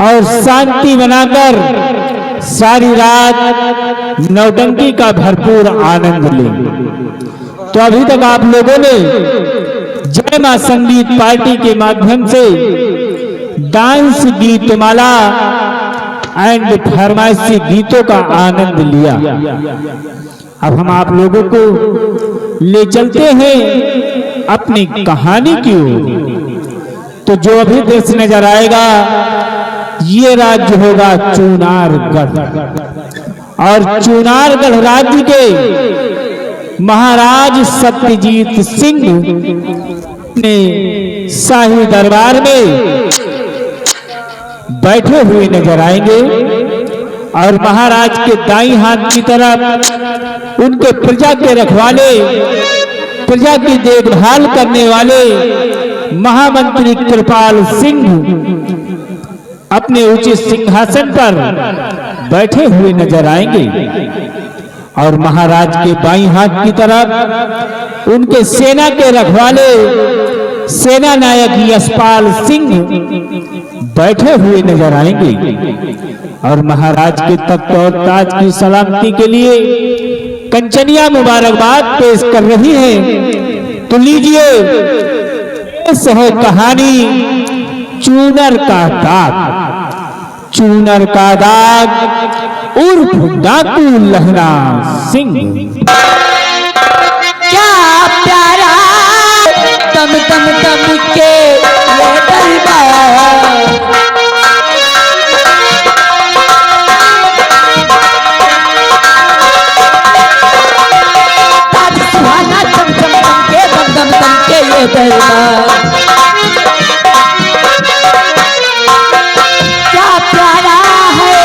और शांति बनाकर सारी रात नौटंकी का भरपूर आनंद लें। तो अभी तक आप लोगों ने जय मां संगीत पार्टी के माध्यम से डांस गीतमाला एंड फरमाइशी गीतों का आनंद लिया। अब हम आप लोगों को ले चलते हैं अपनी कहानी की ओर। तो जो अभी दृश्य नजर आएगा ये राज्य होगा चुनारगढ़, और चुनारगढ़ राज्य के महाराज सत्यजीत सिंह ने शाही दरबार में बैठे हुए नजर आएंगे और महाराज के दाईं हाथ की तरफ उनके प्रजा के रखवाले, प्रजा की देखभाल करने वाले महामंत्री कृपाल सिंह अपने उचित सिंहासन पर बैठे हुए नजर आएंगे और महाराज के बाईं हाथ की तरफ उनके सेना के रखवाले सेना नायक यशपाल सिंह बैठे हुए नजर आएंगे और महाराज के तख्त और ताज की सलामती के लिए कंचनिया मुबारकबाद पेश कर रही है। तो लीजिए, इस है कहानी चूनर का दाग। चूनर का दाग उर्फ डाकू लहरा सिंह। क्या प्यारा तम तम तम के ये दरबार, ताज सुहाना चम चम चम के दम दम दम के ये दरबार। क्या प्यारा है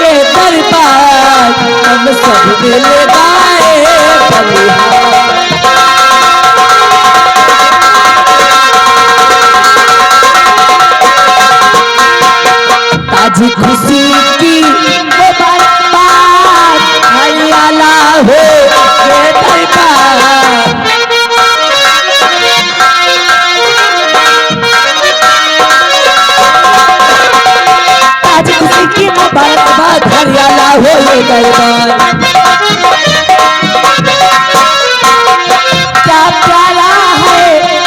ये दरबार, हम सब मिल गाए बलिहार। ताज खुशी की वो बात हरियाला हो ये दरबार। ताज खुशी की मुबारकबाद हरियाला हो ये दरबार। क्या प्यारा है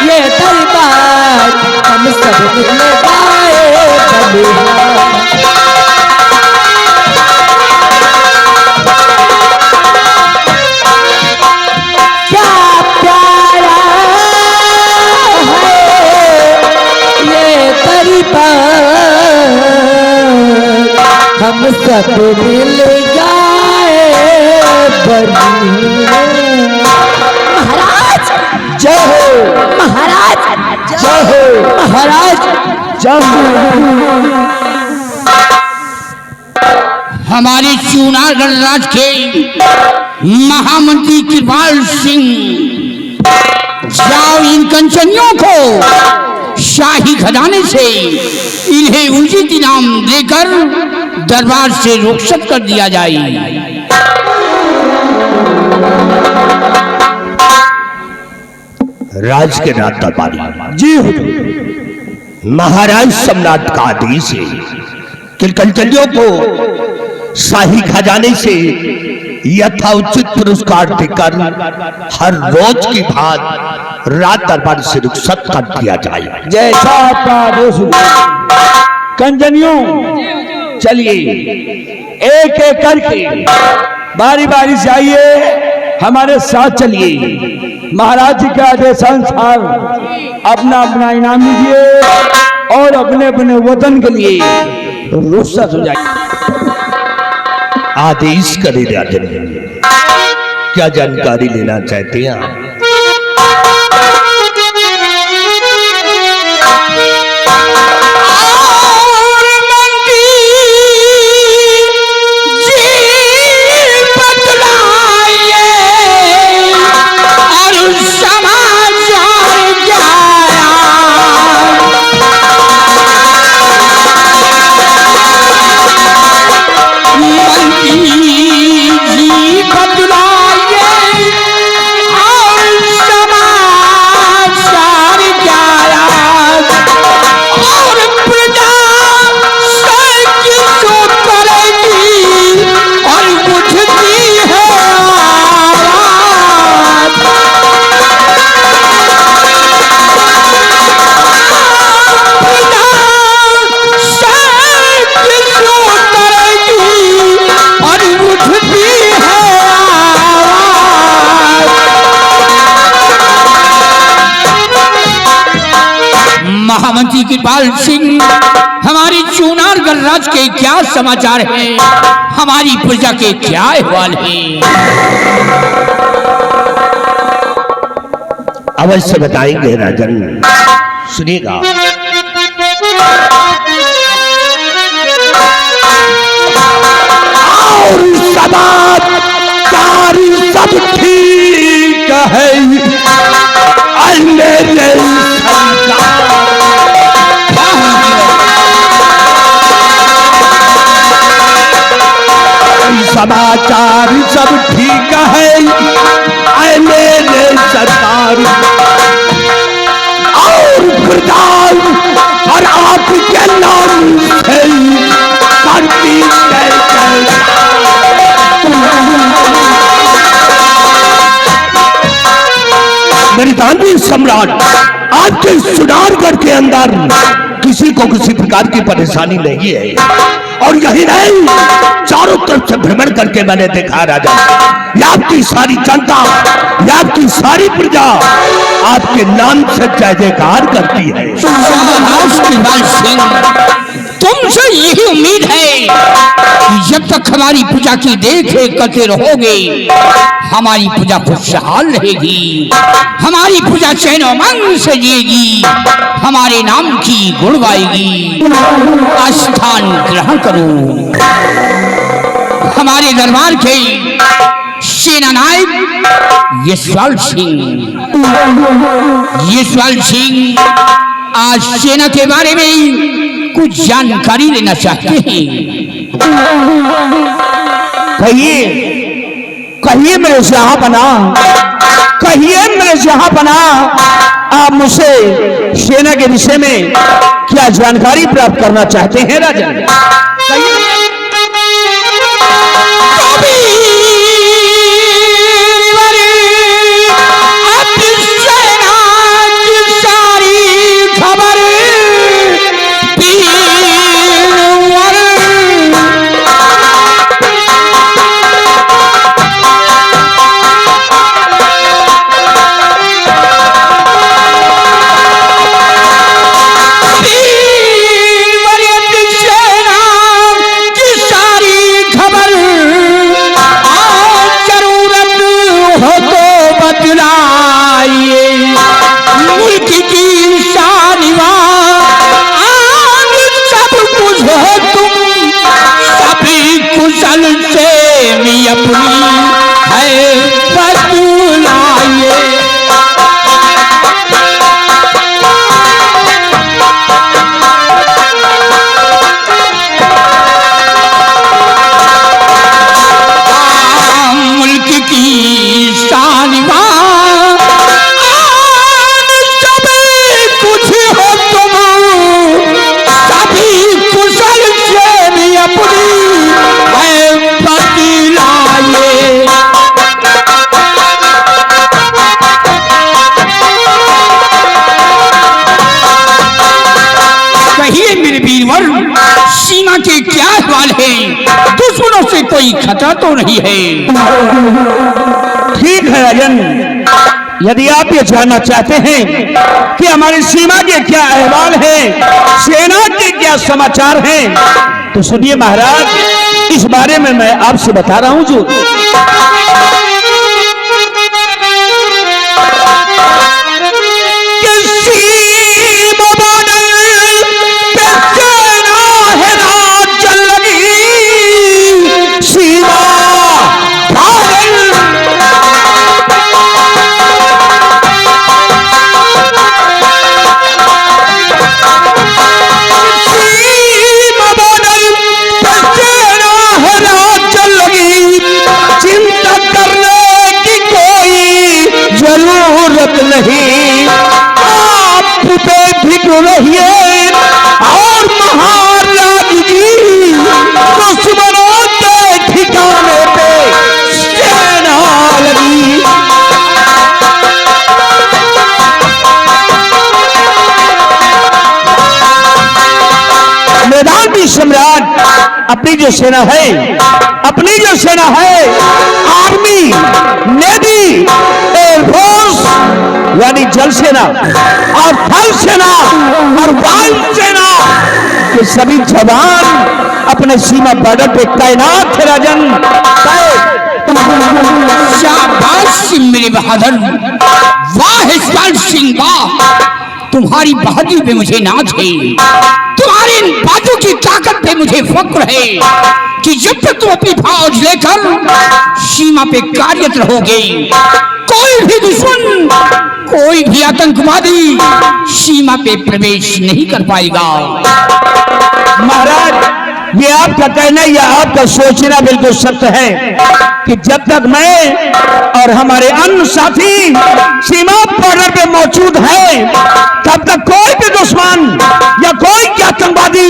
ये दरबार, हम सब मिल गाए बलिहार। क्या प्यारा है ये दरबार, हम सब मिल गाए बलिहार। महाराज जय हो, महाराज जय हो, महाराज जय हो। हमारे चुनारगढ़ राज के महामंत्री कृपाल सिंह, जाओ इन कंचनियों को शाही खजाने से इन्हें उचित इनाम देकर दरबार से रुखसत कर दिया जाए। राज के नाथ दरबारी जी हुजूर, महाराज सम्राट का आदेश है कि कंचनियों को शाही खजाने से यथाउचित पुरस्कार देकर हर रोज की भांति रात दरबार से रुखसत कर दिया जाए। जैसा आपका आदेश हुआ। कंजनियों चलिए एक एक करके बारी बारी से आइए, हमारे साथ चलिए। महाराज जी के आदेशानुसार अपना अपना इनाम लीजिए और अपने अपने वतन के लिए रुखसत हो जाए। आदेश करे राजन, क्या जानकारी लेना चाहते हैं आप? जी बतलाइए और महामंत्री कृपाल सिंह, हमारी चूनारगढ़ राज्य के क्या समाचार हैं, हमारी प्रजा के क्या अहवाल हैं? अवश्य बताएंगे राजन, सुनिएगा। और समाचार सब ठीक है, मेरे समाचार सब ठीक है, मेरे सरकार और प्रधान और आपके नाम से करती मेरी गांधी सम्राट, आज के चूनारगढ़ के अंदर किसी को किसी प्रकार की परेशानी नहीं है। और यही नहीं, चारों तरफ से भ्रमण करके मैंने देखा राजा, ये आपकी सारी जनता, ये आपकी सारी प्रजा आपके नाम से जय जयकार करती है। तुमसे यही उम्मीद है कि जब तक हमारी प्रजा की देख रेख करते रहोगे, हमारी प्रजा खुशहाल रहेगी, हमारी प्रजा चैन उमंग से जिएगी, हमारे नाम की गुण गाएगी। स्थान ग्रहण करो। हमारे दरबार के सेना नायक यशपाल सिंह आज सेना के बारे में कुछ जानकारी लेना चाहते हैं। कहिए मेरे जहांपना, कहिए मेरे जहांपना, आप मुझसे सेना के विषय में क्या जानकारी प्राप्त करना चाहते हैं राजन? सीमा के क्या हाल है? दुश्मनों से कोई खतरा तो नहीं है? ठीक है राजन, यदि आप ये जानना चाहते हैं कि हमारी सीमा के क्या अहवाल है, सेना के क्या समाचार हैं, तो सुनिए महाराज, इस बारे में मैं आपसे बता रहा हूं। जो नहीं, आप बेफिक्र रहिए और महाराज जी दुश्मनों के ठिकाने पे सेना लगी। मैदान में सम्राट अपनी जो सेना है, आर्मी, नेवी, एयरफोर्स यानी जल सेना और थल सेना और वायु सेना के सभी जवान अपने सीमा बॉर्डर पे तैनात थे राजन। शाबाश मेरे बहादुर, वाह इस्माइल सिंह वाह, तुम्हारी बहादुरी पे मुझे नाज है, तुम्हारी इन बाजू की ताकत पे मुझे फक्र है कि जब तक तुम अपनी फौज लेकर सीमा पे कार्यरत रहोगे, कोई भी दुश्मन, कोई भी आतंकवादी सीमा पे प्रवेश नहीं कर पाएगा। महाराज, ये आपका कहना या आपका सोचना बिल्कुल सत्य है कि जब तक मैं और हमारे अन्य साथी सीमा बॉर्डर पे मौजूद है, तब तक कोई भी दुश्मन या कोई आतंकवादी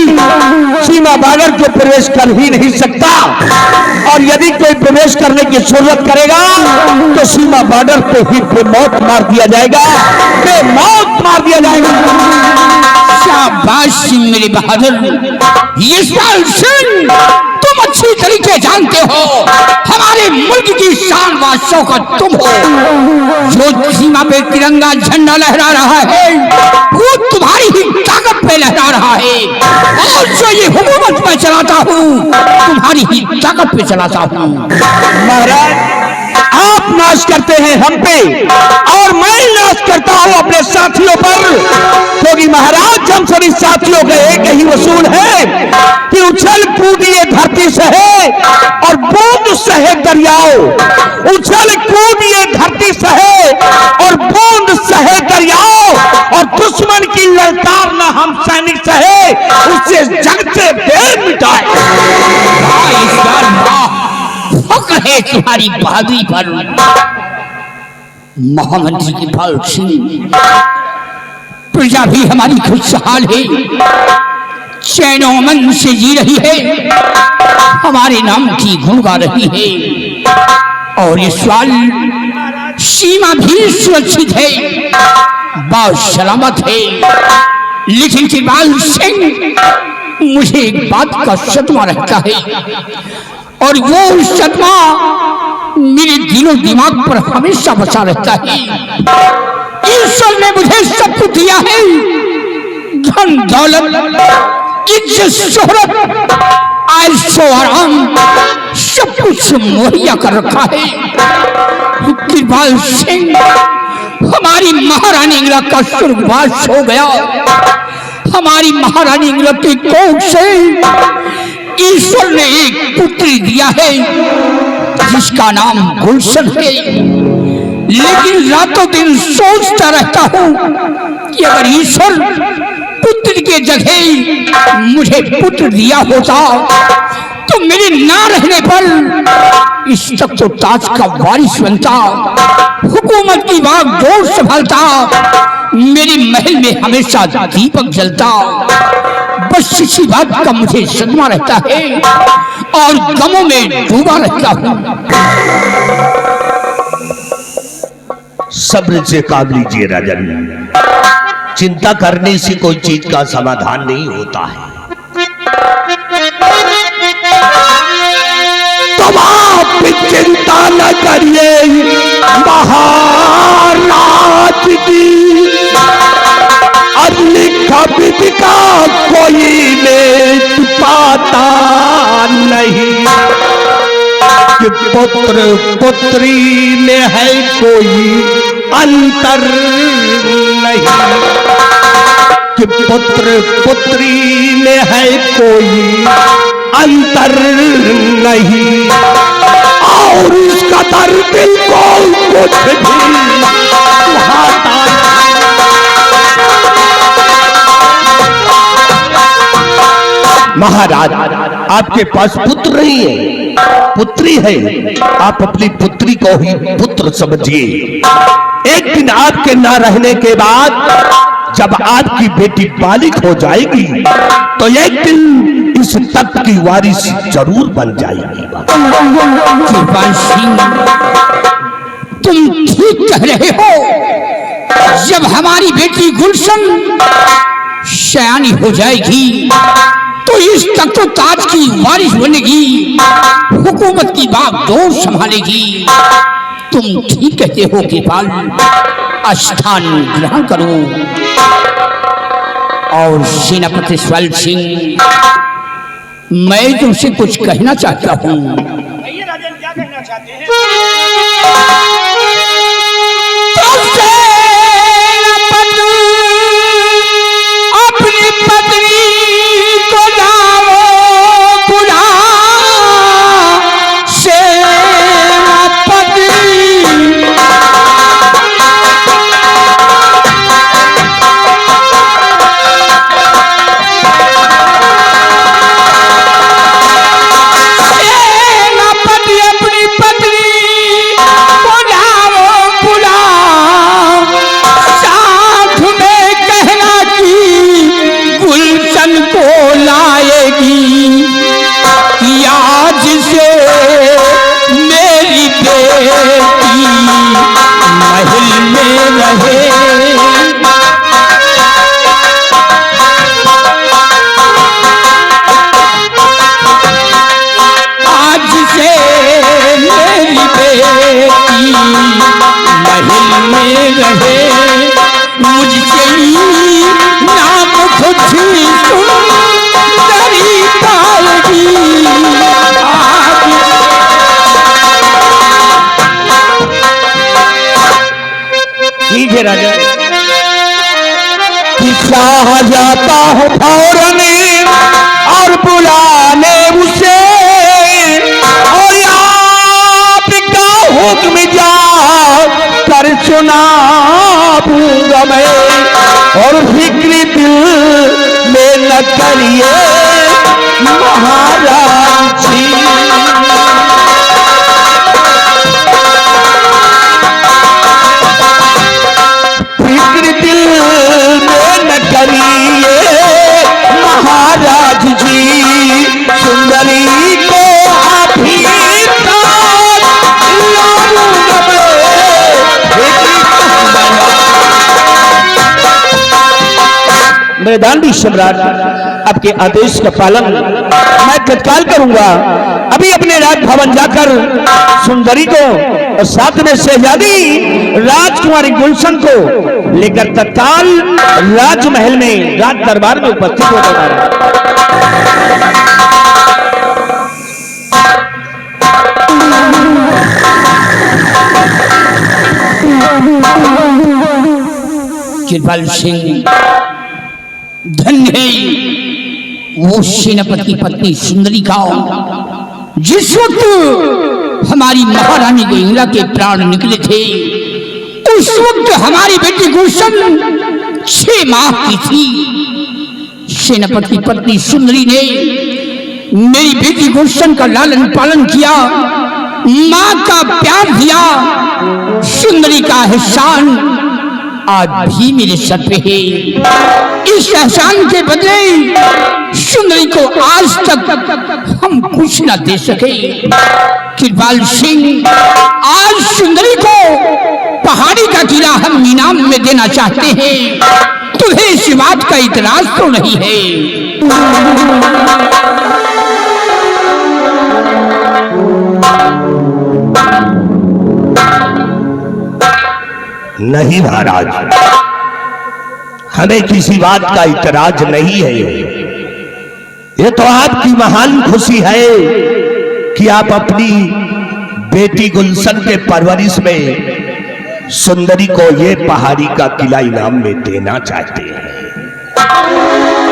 सीमा बॉर्डर को प्रवेश कर ही नहीं सकता। और यदि कोई प्रवेश करने की जरूरत करेगा तो सीमा बॉर्डर पे ही बेमौत मार दिया जाएगा, बेमौत मार दिया जाएगा। शाबाश मेरे बहादुर, इस्माइल सिंह, तुम अच्छी तरीके जानते हो हमारे मुल्क की शान व शौकत तुम हो। जो सीमा पे तिरंगा झंडा लहरा रहा है वो तुम्हारी ही ताकत पे लहरा रहा है, और जो ये हुकूमत मैं चलाता हूँ तुम्हारी ही ताकत पे चलाता हूँ। महाराज, आप नाश करते हैं हम पे और मैं नाश करता हूं अपने साथियों पर, क्योंकि महाराज हम सभी साथियों का एक ही वसूल है कि उछल कूदिए धरती सहे और बूंद सहे दरियाओ, उछल कूदिए धरती सहे और बूंद सहे दरियाओ, और दुश्मन की ललकार न हम सैनिक सहे, उससे जग से भेद मिटाए। फक्र है तुम्हारी बहादुरी पर। मोहम्मद जी की बाल सिंह, प्रजा भी हमारी खुशहाल है, चैन और अमन से जी रही है, हमारे नाम की गुण गा रही है, और ये सवाल सीमा भी सुरक्षित है, बहुत सलामत है। लेकिन इकबाल सिंह, मुझे एक बात का सदमा रहता है, और वो सदमा मेरे दिलो दिमाग पर हमेशा बसा रहता है। ईश्वर ने मुझे सब कुछ दिया है, धन दौलत, इज्जत शोहरत, आयशो आराम, सब कुछ मुहैया कर रखा है। इकबाल सिंह, हमारी महारानी इंगला का स्वर्गवास हो गया, हमारी महारानी इंगला की कोख से ईश्वर ने एक पुत्री दिया है जिसका नाम गुलशन है। लेकिन रातों दिन सोचता रहता हूं कि अगर ईश्वर पुत्र के जगह मुझे पुत्र दिया होता तो मेरे ना रहने पर इस तक तो ताज का वारिस बनता, हुकूमत की बागडोर संभालता, मेरे महल में हमेशा दीपक जलता। बस इसी बात का मुझे सदमा रहता है और गमों में डूबा रहता हूँ। सब्र से काम लीजिए राजन, चिंता करने से कोई चीज का समाधान नहीं होता है। तुम आप चिंता न करिए महाराज की, लिखा विधि का कोई में पाता नहीं, कि पुत्र पुत्री में है कोई अंतर नहीं, कि पुत्र पुत्री में है कोई अंतर नहीं, और इसका दर्द बिल्कुल कुछ भी सुहाता महाराज, आपके पास पुत्र नहीं है, पुत्री है। आप अपनी पुत्री को ही पुत्र समझिए। एक दिन आपके ना रहने के बाद जब आपकी बेटी बालिग हो जाएगी तो एक दिन इस तख्त की वारिस जरूर बन जाएगी। इकबाल सिंह, तुम ठीक कह रहे हो। जब हमारी बेटी गुलशन सयानी हो जाएगी तो इस तख्त ताज की वारिस बनेगी, हुकूमत की बागडोर संभालेगी। तुम ठीक कहते हो कृपाल, स्थान ग्रहण करो। और सेनापति स्वल सिंह, मैं तुमसे कुछ कहना चाहता हूँ। राजन क्या कहना चाहते हैं? अपनी पत्नी को लाओ बुला, सेनापति अपनी पत्नी को लाओ बुला, साथ में कहना कि गुलशन को लाएगी, आज से मेरी बेटी महल में रहे। आज से मेरी बेटी महल में रहे, मुझसे ही नाम खुद ही सुंदरी पाएगी। ठीक है राजा। किस्सा जाता है फौरन और बुलाने उसे, और आपका हुक्म जा कर सुनाऊंगा मैं, और फिक्र दिल में न करिए महाराज जी। फिक्र दिल में न करिए महाराज जी, सुंदरी को आप ही मेरे दानवी सम्राट, आपके आदेश का पालन मैं तत्काल करूंगा। अभी अपने राज भवन जाकर सुंदरी को और साथ में शहजादी राजकुमारी गुलशन को लेकर तत्काल राजमहल में राज दरबार में उपस्थित हो जाऊंगा। कृपाल सिंह, धन्य है वो सेनापति की पत्नी सुंदरी का, जिस वक्त हमारी महारानी गंगा के प्राण निकले थे, उस वक्त हमारी बेटी गुलशन 6 माह की थी। सेनापति की पत्नी सुंदरी ने मेरी बेटी गुलशन का लालन पालन किया, मां का प्यार दिया। सुंदरी का एहसान आज भी मेरे सर पे है। इस एहसान के बदले सुंदरी को आज तक हम कुछ न दे सके। कृपाल सिंह, आज सुंदरी को पहाड़ी का किला हम इनाम में देना चाहते हैं। तुम्हें इस बात का इतराज तो नहीं है? नहीं महाराज, हमें किसी बात का इतराज नहीं है। ये तो आपकी महान खुशी है कि आप अपनी बेटी गुलशन के परवरिश में सुंदरी को ये पहाड़ी का किला इनाम में देना चाहते हैं।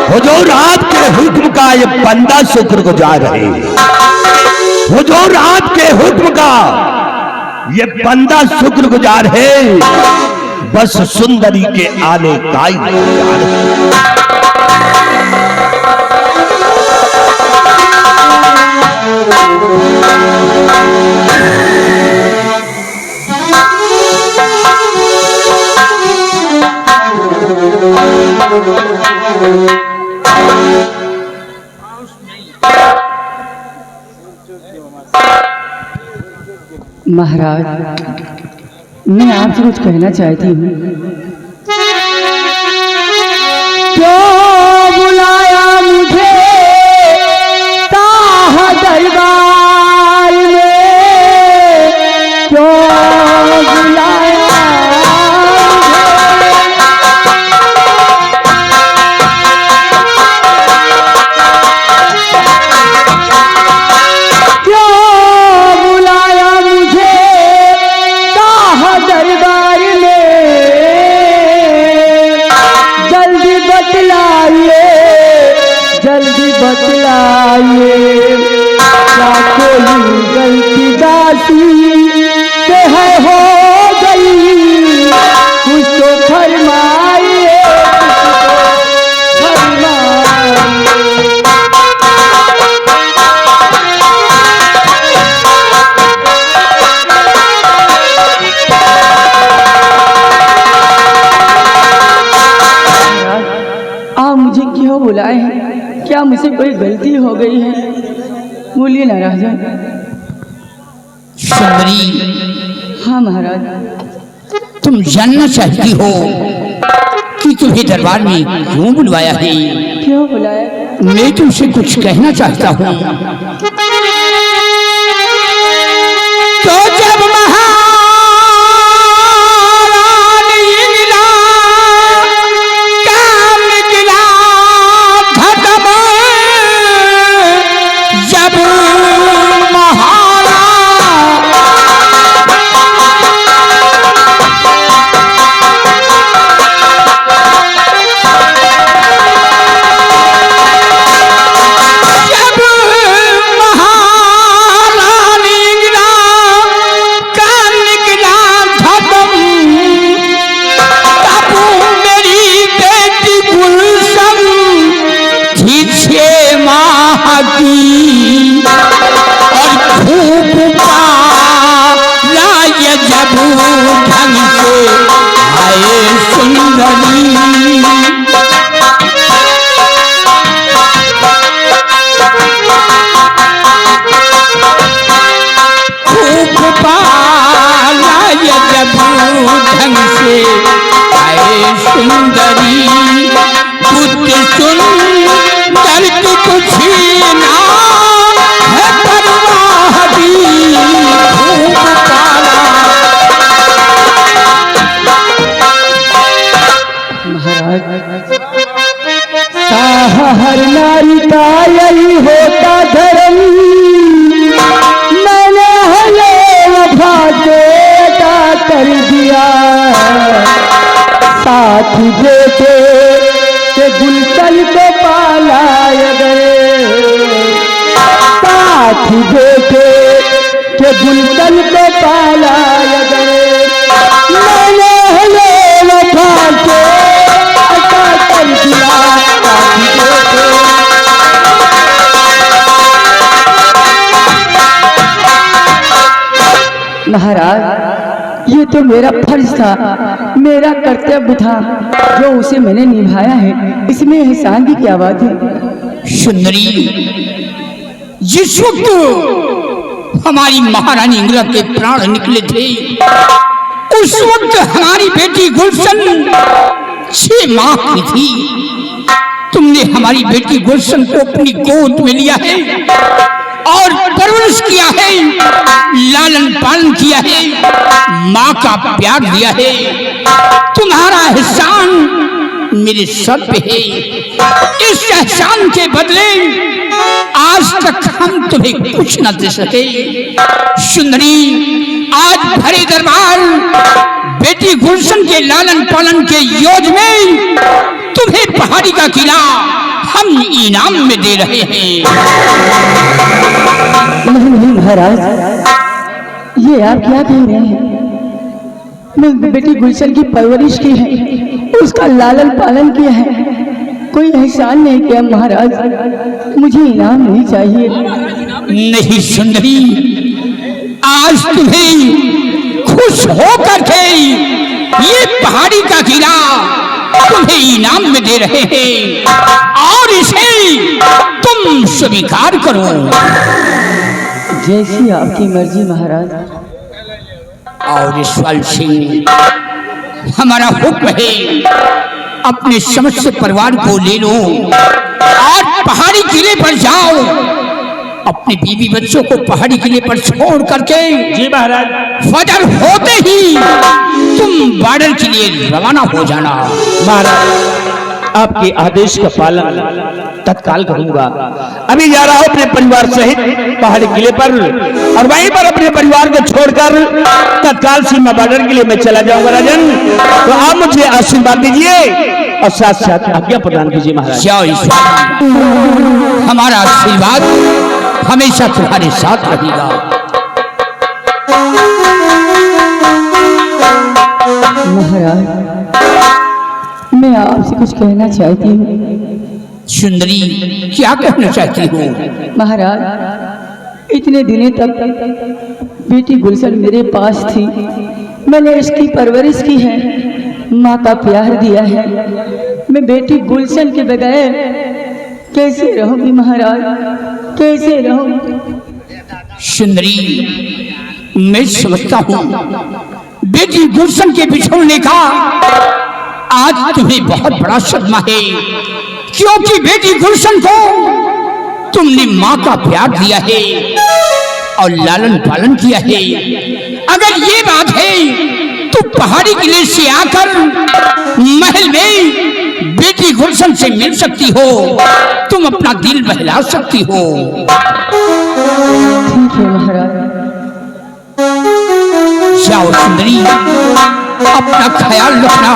हुजूर, आपके हुक्म का ये बंदा शुक्रगुजार है। हुजूर, आपके हुक्म का ये बंदा शुक्रगुजार है। बस सुंदरी के आने का इंतजार है। महाराज, मैं आपसे कुछ कहना चाहती हूँ। क्यों बुलाया मुझे ताह दरबार में, क्यों फरमाइए, क्या कोई गलती दासी से है हो गई, कुछ तो फरमाइए, कुछ तो फरमाइए। आप मुझे क्यों बुलाए हैं? क्या मुझसे कोई गलती हो गई है? बोलिए ना राजा। सुंदरी, हाँ महाराज। तुम जानना चाहती हो कि तुम्हें दरबार में क्यों बुलवाया है? क्यों बुलाया? मैं तुमसे कुछ कहना चाहता हूँ। तो जब हर नारी का यही होता धर्म, मैंने हले वफा के अदा कर दिया। साथ बेटे के गुलशन को पालाए गए, साथ बेटे के गुलशन को पालाए गए, मैंने हले वफा के अदा कर दिया। महाराज, ये तो मेरा फर्ज था, मेरा कर्तव्य था, जो उसे मैंने निभाया है, इसमें एहसान की क्या बात है? सुंदरी, जिस वक्त हमारी महारानी इंदिरा के प्राण निकले थे, उस वक्त हमारी बेटी गुलशन 6 माह की थी। तुमने हमारी बेटी गुलशन को अपनी गोद में लिया है और परवरिश किया है, लालन पालन किया है, माँ का प्यार दिया है। तुम्हारा एहसान मेरे सर पे है। इस एहसान के बदले आज तक हम तुम्हें कुछ न दे सके। सुंदरी, आज भरे दरबार बेटी गुलशन के लालन पालन के योज में तुम्हें पहाड़ी का किला हम इनाम में दे रहे हैं। नहीं महाराज, ये आप क्या कह रहे हैं? मैं बेटी गुलशन की परवरिश की है, उसका लालन पालन किया है, कोई एहसान नहीं किया महाराज, मुझे इनाम नहीं चाहिए। नहीं सुंदरी, आज तुम्हें खुश होकर के ये पहाड़ी का किला तुम्हें इनाम में दे रहे हैं और इसे तुम स्वीकार करो। जैसी आपकी मर्जी महाराज। और ईश्वर सिंह, हमारा हुक्म है, अपने समस्त परिवार को ले लो और पहाड़ी किले पर जाओ। अपने बीवी बच्चों को पहाड़ी किले पर छोड़ करके जी महाराज। फजर होते ही तुम बॉर्डर के लिए रवाना हो जाना। महाराज, आपके आदेश का पालन तत्काल करूंगा। अभी जा रहा हूं अपने परिवार सहित पहाड़ी किले पर और वहीं पर अपने परिवार को छोड़कर तत्काल सीमा बॉर्डर के लिए मैं चला जाऊंगा। राजन, तो आप मुझे आशीर्वाद दीजिए और साथ साथ आज्ञा प्रदान कीजिए महाराज। जय ईश्वर, हमारा आशीर्वाद हमेशा तुम्हारे साथ रहेगा। महाराज, मैं आपसे कुछ कहना चाहती हूँ। सुंदरी, क्या कहना चाहती हो? महाराज, इतने दिनों तक बेटी गुलशन मेरे पास थी, मैंने इसकी परवरिश की है, माँ का प्यार दिया है। मैं बेटी गुलशन के बगैर कैसे रहूंगी महाराज, कैसे रहूंगी? सुंदरी, मैं समझता हूँ बेटी गुलशन के बिछोड़ने का आज तुम्हें बहुत बड़ा सदमा है, क्योंकि बेटी गुलशन को तुमने माँ का प्यार दिया है और लालन पालन किया है। अगर ये बात है तो पहाड़ी किले से आकर महल में बेटी गुलशन से मिल सकती हो, तुम अपना दिल बहला सकती हो। ठीक है महाराज। जाओ सुंदरी, अपना ख्याल रखना।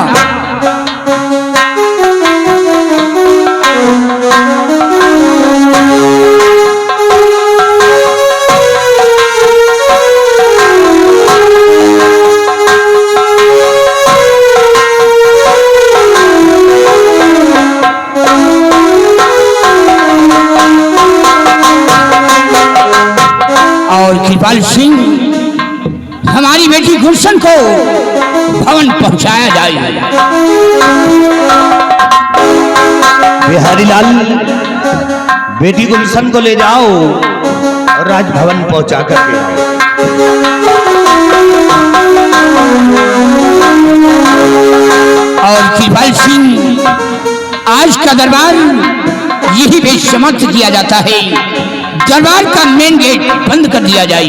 और कृपाल सिंह, हमारी बेटी गुलशन को भवन पहुंचाया जाए। बिहारी लाल, बेटी गुलशन को ले जाओ और राजभवन पहुंचा करके आओ। और कृपाल सिंह, आज का दरबार यही पे समाप्त किया जाता है। दरबार का मेन गेट बंद कर दिया जाए।